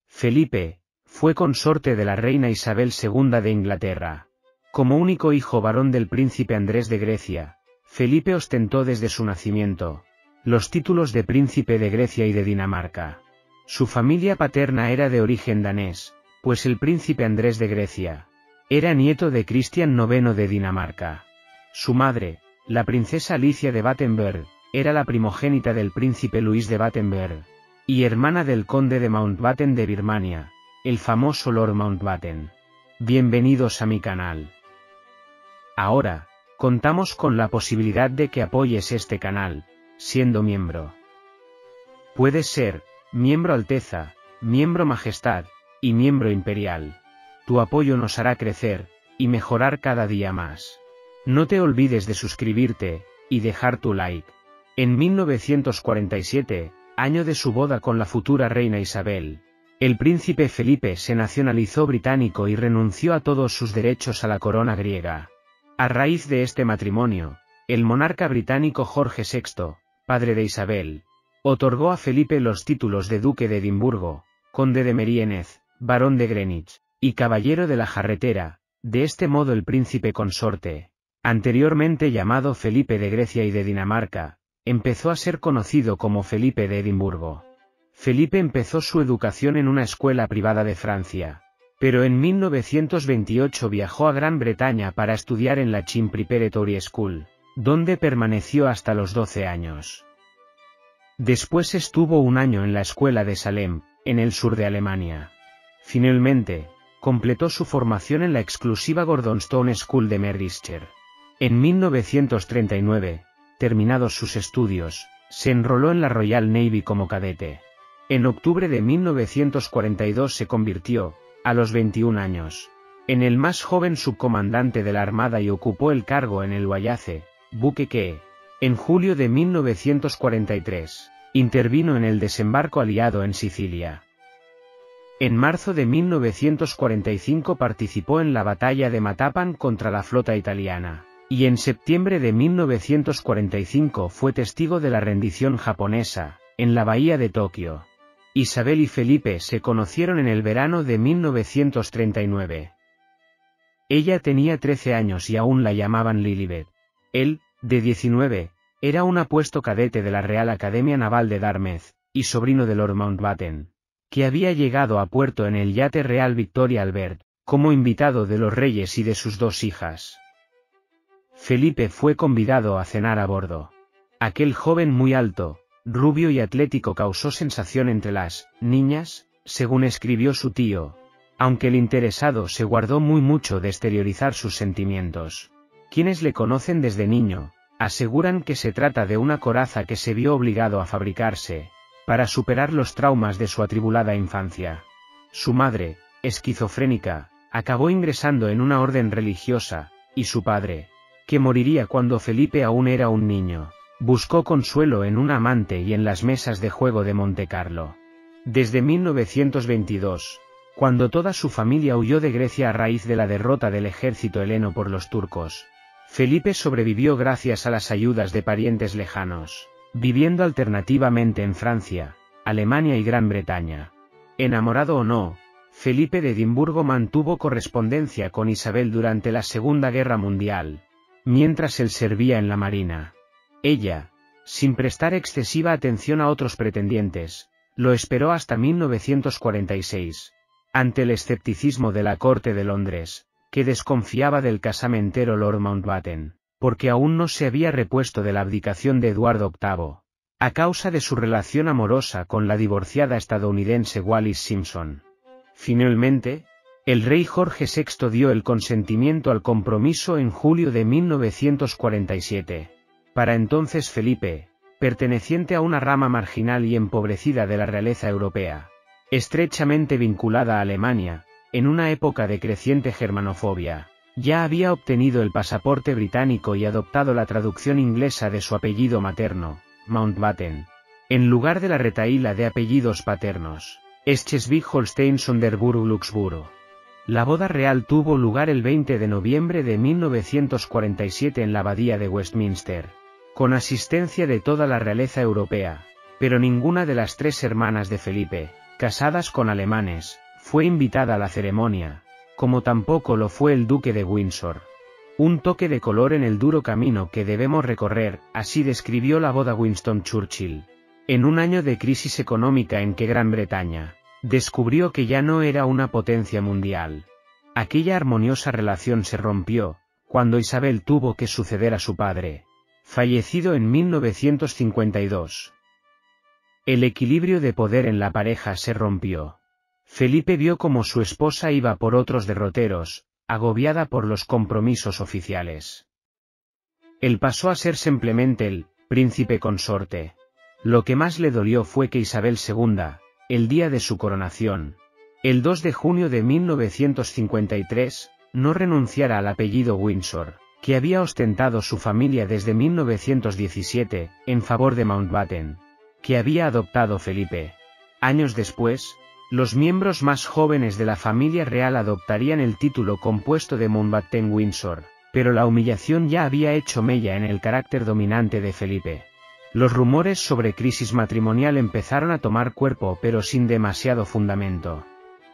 Felipe fue consorte de la reina Isabel II de Inglaterra. Como único hijo varón del príncipe Andrés de Grecia, Felipe ostentó desde su nacimiento los títulos de príncipe de Grecia y de Dinamarca. Su familia paterna era de origen danés, pues el príncipe Andrés de Grecia era nieto de Cristian IX de Dinamarca. Su madre, la princesa Alicia de Battenberg, era la primogénita del príncipe Luis de Battenberg, y hermana del conde de Mountbatten de Birmania, el famoso Lord Mountbatten. Bienvenidos a mi canal. Ahora, contamos con la posibilidad de que apoyes este canal, siendo miembro. Puedes ser miembro Alteza, miembro Majestad, y miembro Imperial. Tu apoyo nos hará crecer y mejorar cada día más. No te olvides de suscribirte y dejar tu like. En 1947, año de su boda con la futura reina Isabel, el príncipe Felipe se nacionalizó británico y renunció a todos sus derechos a la corona griega. A raíz de este matrimonio, el monarca británico Jorge VI, padre de Isabel, otorgó a Felipe los títulos de duque de Edimburgo, conde de Merioneth, barón de Greenwich, y caballero de la Jarretera. De este modo el príncipe consorte, anteriormente llamado Felipe de Grecia y de Dinamarca, empezó a ser conocido como Felipe de Edimburgo. Felipe empezó su educación en una escuela privada de Francia, pero en 1928 viajó a Gran Bretaña para estudiar en la Chin Preparatory School, donde permaneció hasta los 12 años. Después estuvo un año en la escuela de Salem, en el sur de Alemania. Finalmente, completó su formación en la exclusiva Gordonstoun School de Merriweather. En 1939, terminados sus estudios, se enroló en la Royal Navy como cadete. En octubre de 1942 se convirtió, a los 21 años, en el más joven subcomandante de la Armada y ocupó el cargo en el Wayace, buque que, en julio de 1943, intervino en el desembarco aliado en Sicilia. En marzo de 1945 participó en la batalla de Matapan contra la flota italiana, y en septiembre de 1945 fue testigo de la rendición japonesa, en la bahía de Tokio. Isabel y Felipe se conocieron en el verano de 1939. Ella tenía 13 años y aún la llamaban Lilibet. Él, de 19, era un apuesto cadete de la Real Academia Naval de Dartmouth, y sobrino de Lord Mountbatten, que había llegado a puerto en el yate Real Victoria Albert, como invitado de los reyes y de sus dos hijas. Felipe fue convidado a cenar a bordo. Aquel joven muy alto, rubio y atlético causó sensación entre las niñas, según escribió su tío, aunque el interesado se guardó muy mucho de exteriorizar sus sentimientos. Quienes le conocen desde niño, aseguran que se trata de una coraza que se vio obligado a fabricarse, para superar los traumas de su atribulada infancia. Su madre, esquizofrénica, acabó ingresando en una orden religiosa, y su padre, que moriría cuando Felipe aún era un niño, buscó consuelo en un amante y en las mesas de juego de Montecarlo. Desde 1922, cuando toda su familia huyó de Grecia a raíz de la derrota del ejército heleno por los turcos, Felipe sobrevivió gracias a las ayudas de parientes lejanos, viviendo alternativamente en Francia, Alemania y Gran Bretaña. Enamorado o no, Felipe de Edimburgo mantuvo correspondencia con Isabel durante la Segunda Guerra Mundial, mientras él servía en la Marina. Ella, sin prestar excesiva atención a otros pretendientes, lo esperó hasta 1946, ante el escepticismo de la corte de Londres, que desconfiaba del casamentero Lord Mountbatten, porque aún no se había repuesto de la abdicación de Eduardo VIII, a causa de su relación amorosa con la divorciada estadounidense Wallis Simpson. Finalmente, el rey Jorge VI dio el consentimiento al compromiso en julio de 1947. Para entonces Felipe, perteneciente a una rama marginal y empobrecida de la realeza europea, estrechamente vinculada a Alemania, en una época de creciente germanofobia, ya había obtenido el pasaporte británico y adoptado la traducción inglesa de su apellido materno, Mountbatten, en lugar de la retahíla de apellidos paternos, Schleswig-Holstein-Sonderburg-Luxemburgo. La boda real tuvo lugar el 20 de noviembre de 1947 en la abadía de Westminster, con asistencia de toda la realeza europea, pero ninguna de las 3 hermanas de Felipe, casadas con alemanes, fue invitada a la ceremonia, como tampoco lo fue el duque de Windsor. Un toque de color en el duro camino que debemos recorrer, así describió la boda Winston Churchill. En un año de crisis económica en que Gran Bretaña descubrió que ya no era una potencia mundial. Aquella armoniosa relación se rompió, cuando Isabel tuvo que suceder a su padre, fallecido en 1952. El equilibrio de poder en la pareja se rompió. Felipe vio cómo su esposa iba por otros derroteros, agobiada por los compromisos oficiales. Él pasó a ser simplemente el príncipe consorte. Lo que más le dolió fue que Isabel II, el día de su coronación, el 2 de junio de 1953, no renunciara al apellido Windsor, que había ostentado su familia desde 1917, en favor de Mountbatten, que había adoptado Felipe. Años después, los miembros más jóvenes de la familia real adoptarían el título compuesto de Mountbatten-Windsor, pero la humillación ya había hecho mella en el carácter dominante de Felipe. Los rumores sobre crisis matrimonial empezaron a tomar cuerpo pero sin demasiado fundamento.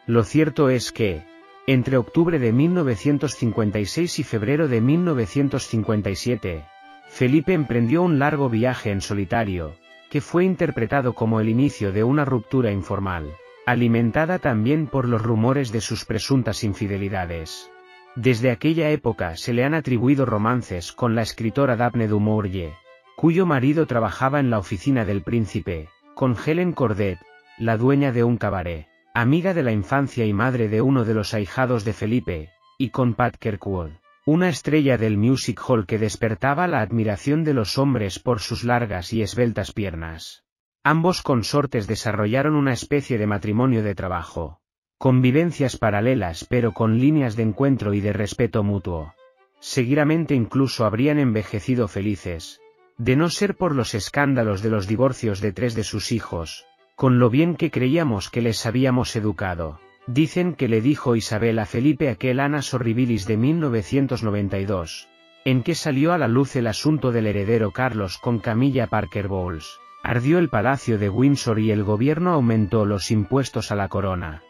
Lo cierto es que, entre octubre de 1956 y febrero de 1957, Felipe emprendió un largo viaje en solitario, que fue interpretado como el inicio de una ruptura informal, alimentada también por los rumores de sus presuntas infidelidades. Desde aquella época se le han atribuido romances con la escritora Daphne du Maurier, cuyo marido trabajaba en la oficina del príncipe, con Helen Cordet, la dueña de un cabaret, amiga de la infancia y madre de uno de los ahijados de Felipe, y con Pat Kirkwood, una estrella del music hall que despertaba la admiración de los hombres por sus largas y esbeltas piernas. Ambos consortes desarrollaron una especie de matrimonio de trabajo, convivencias paralelas pero con líneas de encuentro y de respeto mutuo. Seguramente incluso habrían envejecido felices, de no ser por los escándalos de los divorcios de 3 de sus hijos, con lo bien que creíamos que les habíamos educado. Dicen que le dijo Isabel a Felipe aquel Annus Horribilis de 1992, en que salió a la luz el asunto del heredero Carlos con Camilla Parker Bowles. Ardió el palacio de Windsor y el gobierno aumentó los impuestos a la corona.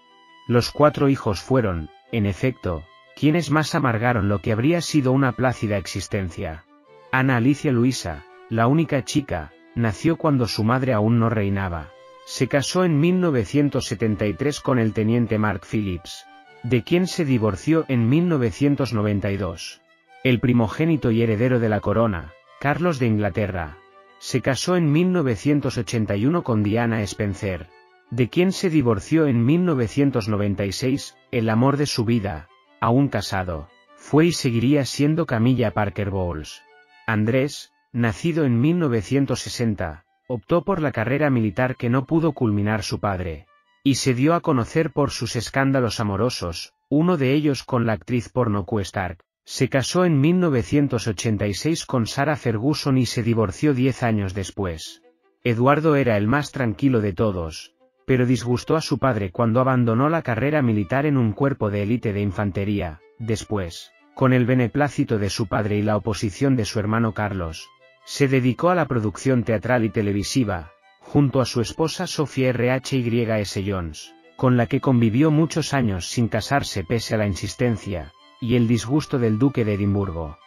Los 4 hijos fueron, en efecto, quienes más amargaron lo que habría sido una plácida existencia. Ana Alicia Luisa, la única chica, nació cuando su madre aún no reinaba. Se casó en 1973 con el teniente Mark Phillips, de quien se divorció en 1992. El primogénito y heredero de la corona, Carlos de Inglaterra, se casó en 1981 con Diana Spencer, de quien se divorció en 1996, el amor de su vida, aún casado, fue y seguiría siendo Camilla Parker Bowles. Andrés, nacido en 1960, optó por la carrera militar que no pudo culminar su padre, y se dio a conocer por sus escándalos amorosos, uno de ellos con la actriz porno Q Stark. Se casó en 1986 con Sarah Ferguson y se divorció 10 años después. Eduardo era el más tranquilo de todos, pero disgustó a su padre cuando abandonó la carrera militar en un cuerpo de élite de infantería. Después, con el beneplácito de su padre y la oposición de su hermano Carlos, se dedicó a la producción teatral y televisiva, junto a su esposa Sophia Rhys Jones, con la que convivió muchos años sin casarse pese a la insistencia y el disgusto del duque de Edimburgo.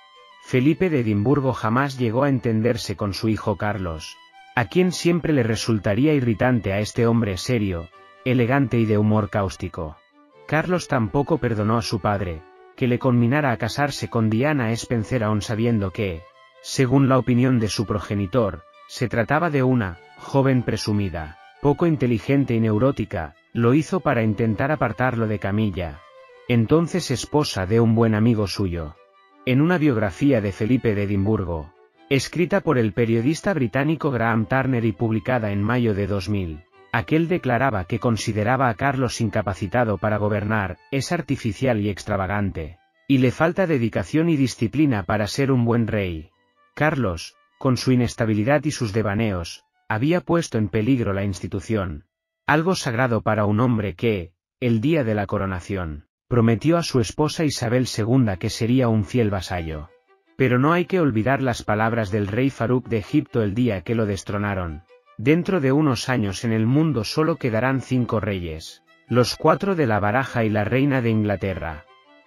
Felipe de Edimburgo jamás llegó a entenderse con su hijo Carlos, a quien siempre le resultaría irritante a este hombre serio, elegante y de humor cáustico. Carlos tampoco perdonó a su padre, que le conminara a casarse con Diana Spencer aun sabiendo que, según la opinión de su progenitor, se trataba de una joven presumida, poco inteligente y neurótica. Lo hizo para intentar apartarlo de Camilla, entonces esposa de un buen amigo suyo. En una biografía de Felipe de Edimburgo, escrita por el periodista británico Graham Turner y publicada en mayo de 2000, aquel declaraba que consideraba a Carlos incapacitado para gobernar, es artificial y extravagante, y le falta dedicación y disciplina para ser un buen rey. Carlos, con su inestabilidad y sus devaneos, había puesto en peligro la institución, algo sagrado para un hombre que, el día de la coronación, Prometió a su esposa Isabel II que sería un fiel vasallo. Pero no hay que olvidar las palabras del rey Farouk de Egipto el día que lo destronaron. Dentro de unos años en el mundo solo quedarán 5 reyes, los 4 de la baraja y la reina de Inglaterra.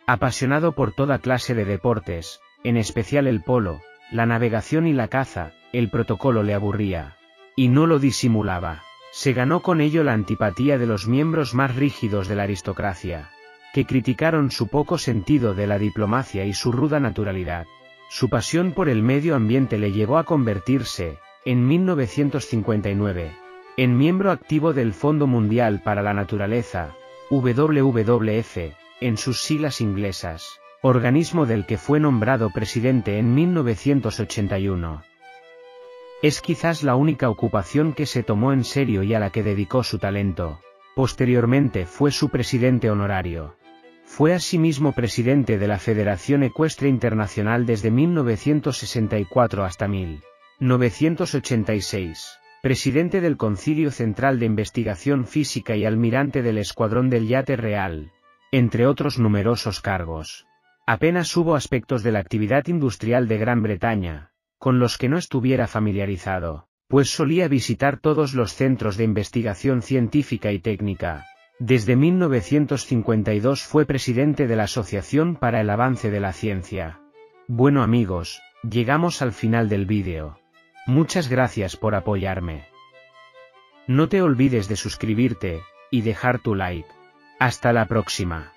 Apasionado por toda clase de deportes, en especial el polo, la navegación y la caza, el protocolo le aburría. Y no lo disimulaba. Se ganó con ello la antipatía de los miembros más rígidos de la aristocracia, que criticaron su poco sentido de la diplomacia y su ruda naturalidad. Su pasión por el medio ambiente le llevó a convertirse, en 1959, en miembro activo del Fondo Mundial para la Naturaleza, WWF, en sus siglas inglesas, organismo del que fue nombrado presidente en 1981. Es quizás la única ocupación que se tomó en serio y a la que dedicó su talento. Posteriormente fue su presidente honorario. Fue asimismo presidente de la Federación Ecuestre Internacional desde 1964 hasta 1986, presidente del Concilio Central de Investigación Física y almirante del Escuadrón del Yate Real, entre otros numerosos cargos. Apenas hubo aspectos de la actividad industrial de Gran Bretaña, con los que no estuviera familiarizado, pues solía visitar todos los centros de investigación científica y técnica. Desde 1952 fue presidente de la Asociación para el Avance de la Ciencia. Bueno amigos, llegamos al final del vídeo. Muchas gracias por apoyarme. No te olvides de suscribirte, y dejar tu like. Hasta la próxima.